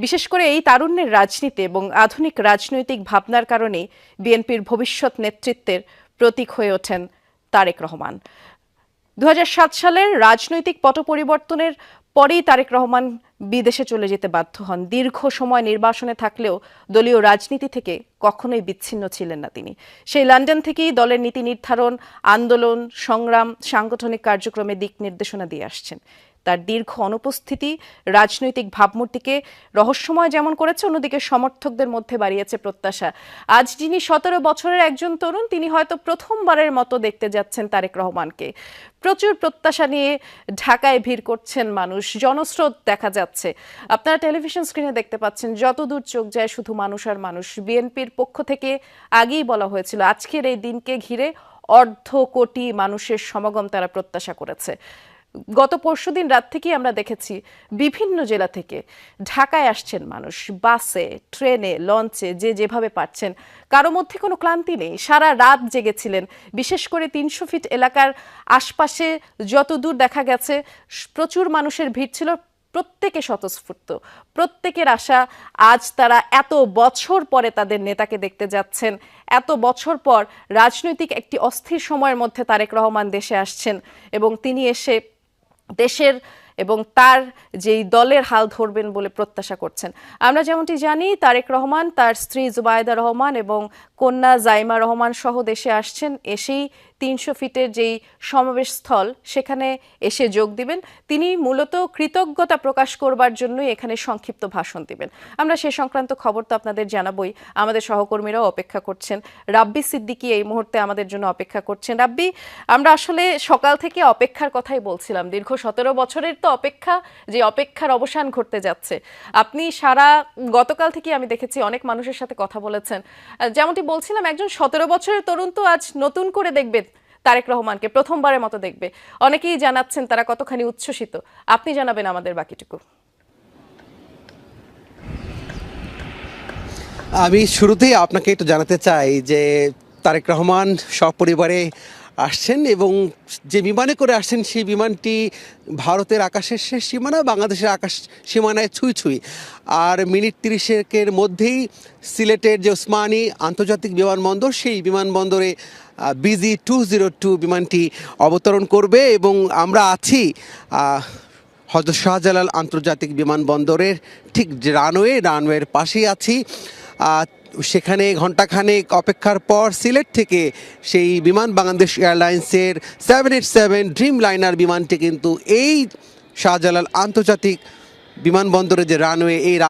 বিশেষ করে এই তারুণ্যের রাজনীতি এবং আধুনিক রাজনৈতিক ভাবনার কারণে বিএনপির ভবিষ্যৎ নেতৃত্বের প্রতীক হয়ে ওঠেন তারেক রহমান। 2007 সালের রাজনৈতিক পট পরিবর্তনের পরেই তারেক রহমান বিদেশে চলে যেতে বাধ্য হন। দীর্ঘ সময় নির্বাসনে থাকলেও দলীয় রাজনীতি থেকে কখনোই বিচ্ছিন্ন ছিলেন না তিনি। সেই লন্ডন থেকেই দলের নীতি নির্ধারণ, আন্দোলন, সংগ্রাম, সাংগঠনিক কার্যক্রমে দিক নির্দেশনা দিয়ে আসছেন। তার দীর্ঘ অনুপস্থিতি রাজনৈতিক ভাবমূর্তিকে রহস্যময় যেমন করেছে, অন্যদিকে সমর্থকদের মধ্যে বাড়িয়েছে প্রত্যাশা। আজ যিনি 17 বছরের একজন তরুণ, তিনি হয়তো প্রথমবারের মতো দেখতে যাচ্ছেন তারেক রহমানকে। প্রচুর প্রত্যাশা নিয়ে ঢাকায় ভিড় করছেন মানুষ, জনস্রোত দেখা যাচ্ছে। আপনারা টেলিভিশন স্ক্রিনে দেখতে পাচ্ছেন, যতদূর চোখ যায় শুধু মানুষ আর মানুষ। বিএনপির পক্ষ থেকে আগেই বলা হয়েছিল আজকের এই দিনকে ঘিরে 1.5 কোটি মানুষের সমাগম তারা প্রত্যাশা করেছে। গত পরশুদিন রাত থেকেই আমরা দেখেছি বিভিন্ন জেলা থেকে ঢাকায় আসছেন মানুষ, বাসে, ট্রেনে, লঞ্চে, যে যেভাবে পারছেন। কারো মধ্যে কোনো ক্লান্তি নেই, সারা রাত জেগেছিলেন। বিশেষ করে 300 ফিট এলাকার আশপাশে যতদূর দেখা গেছে প্রচুর মানুষের ভিড় ছিল। প্রত্যেকে স্বতঃস্ফূর্ত, প্রত্যেকের আশা আজ তারা এত বছর পরে তাদের নেতাকে দেখতে যাচ্ছেন। এত বছর পর রাজনৈতিক একটি অস্থির সময়ের মধ্যে তারেক রহমান দেশে আসছেন এবং তিনি এসে দেশের এবং তার যেই দলের হাল ধরবেন বলে প্রত্যাশা করছেন। আমরা যেমনটি জানি, তারেক রহমান তার স্ত্রী জুবাইদা রহমান এবং কন্যা জাইমা রহমান সহ দেশে আসছেন। এসেই 300 ফিটের যেই সমাবেশ স্থল সেখানে এসে যোগ দিবেন। তিনি মূলত কৃতজ্ঞতা প্রকাশ করবার জন্যই এখানে সংক্ষিপ্ত ভাষণ দিবেন। আমরা সে সংক্রান্ত খবর তো আপনাদের জানাবই। আমাদের সহকর্মীরাও অপেক্ষা করছেন। রাব্বি সিদ্দিকী এই মুহূর্তে আমাদের জন্য অপেক্ষা করছেন। রাব্বি, আমরা আসলে সকাল থেকে অপেক্ষার কথাই বলছিলাম। দীর্ঘ 17 বছরের তো অপেক্ষা, যে অপেক্ষার অবসান ঘটতে যাচ্ছে। আপনি গতকাল থেকে আমি দেখেছি অনেক মানুষের সাথে কথা বলেছেন। যেমনটি বলছিলাম, একজন 17 বছরের তরুণ তো আজ নতুন করে দেখবে তারেক রহমানকে, প্রথমবারের মতো দেখবে। অনেকেই জানাচ্ছেন তারা কতখানি উচ্ছ্বসিত। আপনি জানাবেন আমাদের বাকিটুকু। আমি শুরুতেই আপনাকে একটু জানাতে চাই যে তারেক রহমান সপরিবারে আসছেন এবং যে বিমানে করে আসছেন সেই বিমানটি ভারতের আকাশের শেষ সীমানা, বাংলাদেশের আকাশ সীমানায় ছুঁই ছুঁই। আর মিনিট 30-এর মধ্যেই সিলেটের যে ওসমানী আন্তর্জাতিক বিমানবন্দর, সেই বিমানবন্দরে BG-202 বিমানটি অবতরণ করবে এবং আমরা আছি হযরত শাহজালাল আন্তর্জাতিক বিমানবন্দরের ঠিক রানওয়ের পাশেই আছি। সেখানে ঘণ্টাখানেক অপেক্ষার পর সিলেট থেকে সেই বিমান বাংলাদেশ এয়ারলাইন্সের 787 ড্রিম লাইনার বিমানটি কিন্তু এই শাহজালাল আন্তর্জাতিক বিমানবন্দরে যে রানওয়ে, এই